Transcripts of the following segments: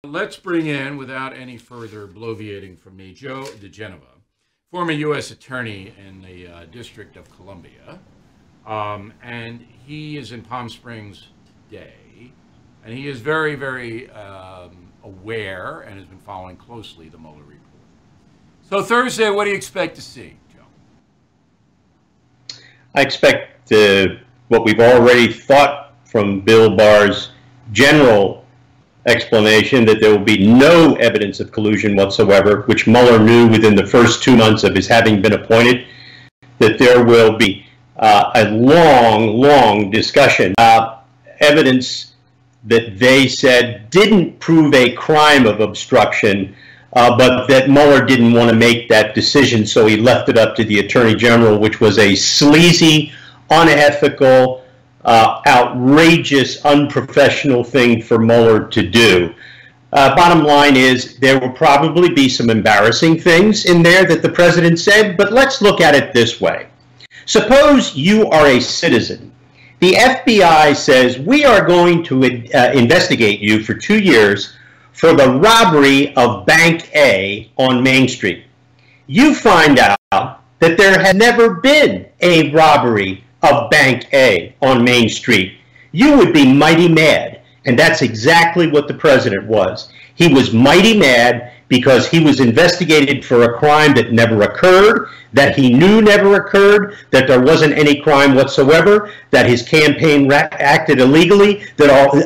Let's bring in, without any further bloviating from me, Joe diGenova, former U.S. attorney in the District of Columbia. And he is in Palm Springs today. And he is very, very aware and has been following closely the Mueller report. So Thursday, what do you expect to see, Joe? I expect what we've already thought from Bill Barr's general explanation, that there will be no evidence of collusion whatsoever, which Mueller knew within the first 2 months of his having been appointed, that there will be a long discussion about evidence that they said didn't prove a crime of obstruction, but that Mueller didn't want to make that decision, so he left it up to the Attorney General, which was a sleazy, unethical, outrageous, unprofessional thing for Mueller to do. Bottom line is, there will probably be some embarrassing things in there that the president said, but let's look at it this way. Suppose you are a citizen. The FBI says, we are going to investigate you for 2 years for the robbery of Bank A on Main Street. You find out that there had never been a robbery of Bank A on Main Street. You would be mighty mad, and that's exactly what the president was. He was mighty mad because he was investigated for a crime that never occurred, that he knew never occurred, that there wasn't any crime whatsoever, that his campaign acted illegally, that all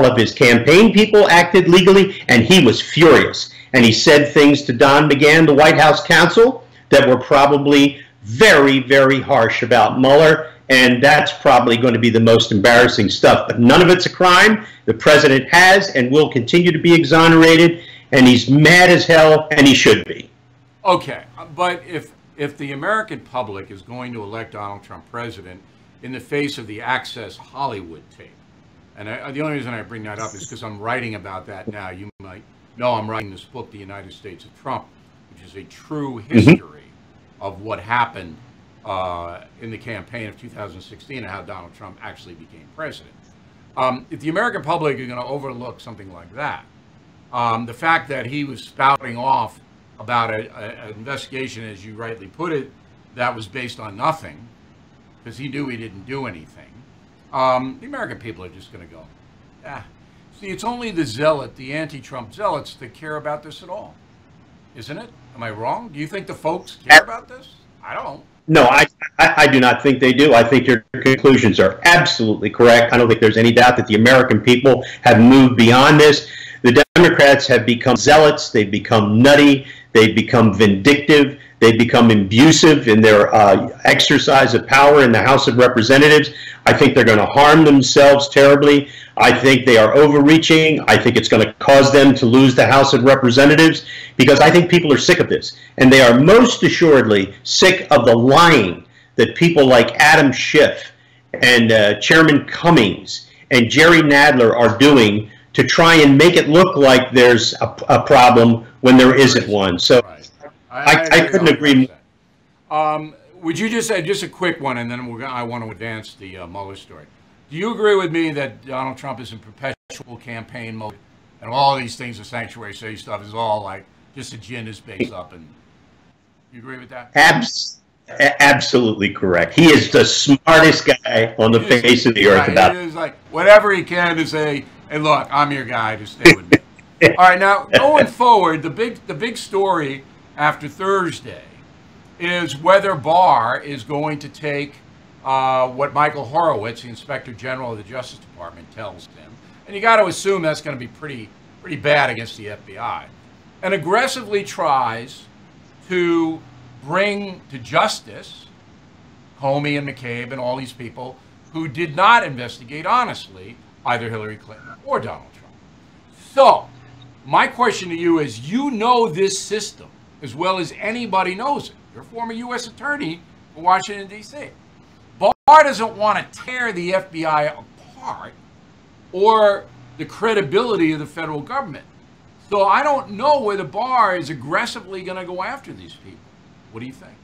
of his campaign people acted legally, and he was furious. And he said things to Don McGahn, the White House counsel, that were probably very, very harsh about Mueller, and that's probably going to be the most embarrassing stuff. But none of it's a crime. The president has and will continue to be exonerated, and he's mad as hell, and he should be. Okay, but if the American public is going to elect Donald Trump president in the face of the Access Hollywood tape, and the only reason I bring that up is because I'm writing about that now. You might know I'm writing this book, The United States of Trump, which is a true history of what happened in the campaign of 2016 and how Donald Trump actually became president. If the American public is going to overlook something like that, the fact that he was spouting off about an investigation, as you rightly put it, that was based on nothing, because he knew he didn't do anything, the American people are just going to go, see, it's only the zealot, the anti-Trump zealots, that care about this at all, isn't it? Am I wrong? Do you think the folks care about this? I don't. No, I do not think they do. I think your conclusions are absolutely correct. I don't think there's any doubt that the American people have moved beyond this. The Democrats have become zealots. They've become nutty. They've become vindictive. They've become abusive in their exercise of power in the House of Representatives. I think they're going to harm themselves terribly. I think they are overreaching. I think it's going to cause them to lose the House of Representatives, because I think people are sick of this. And they are most assuredly sick of the lying that people like Adam Schiff and Chairman Cummings and Jerry Nadler are doing to try and make it look like there's a problem when there isn't one. So I couldn't agree more. Would you just say just a quick one, and then I want to advance the Mueller story. Do you agree with me that Donald Trump is in perpetual campaign mode, and all these things, the sanctuary city stuff, is all like just a gin is based up? And you agree with that? Absolutely correct. He is the smartest guy on the face of the earth about it. It is like whatever he can to say, hey, look, I'm your guy, just stay with me. All right, now going forward, the big story after Thursday is whether Barr is going to take what Michael Horowitz, the Inspector General of the Justice Department, tells him, and you got to assume that's going to be pretty bad against the FBI, and aggressively tries to bring to justice Comey and McCabe and all these people who did not investigate honestly either Hillary Clinton or Donald Trump. So my question to you is, you know this system as well as anybody knows it. You're a former U.S. attorney for Washington, D.C. Barr doesn't want to tear the FBI apart or the credibility of the federal government. So I don't know whether Barr is aggressively going to go after these people. What do you think?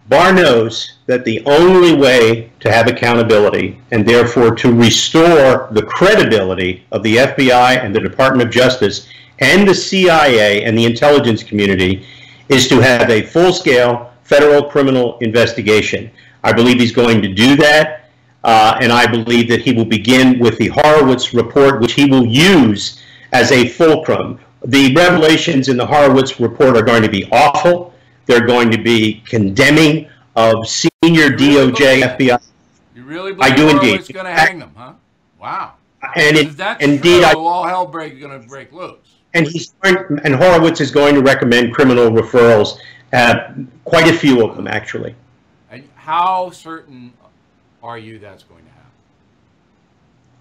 Barr knows that the only way to have accountability and therefore to restore the credibility of the FBI and the Department of Justice and the CIA and the intelligence community is to have a full-scale federal criminal investigation. I believe he's going to do that, and I believe that he will begin with the Horowitz report, which he will use as a fulcrum. The revelations in the Horowitz report are going to be awful. They're going to be condemning of senior DOJ, FBI. You really believe Horowitz is going to hang them, huh? Wow. And if that's indeed, true, all hell going to break loose. And Horowitz is going to recommend criminal referrals, quite a few of them, actually. And how certain are you that's going to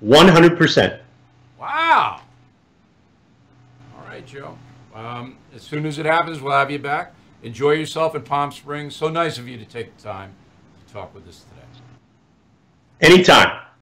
happen? 100%. Wow. All right, Joe. As soon as it happens, we'll have you back. Enjoy yourself in Palm Springs. So nice of you to take the time to talk with us today. Anytime.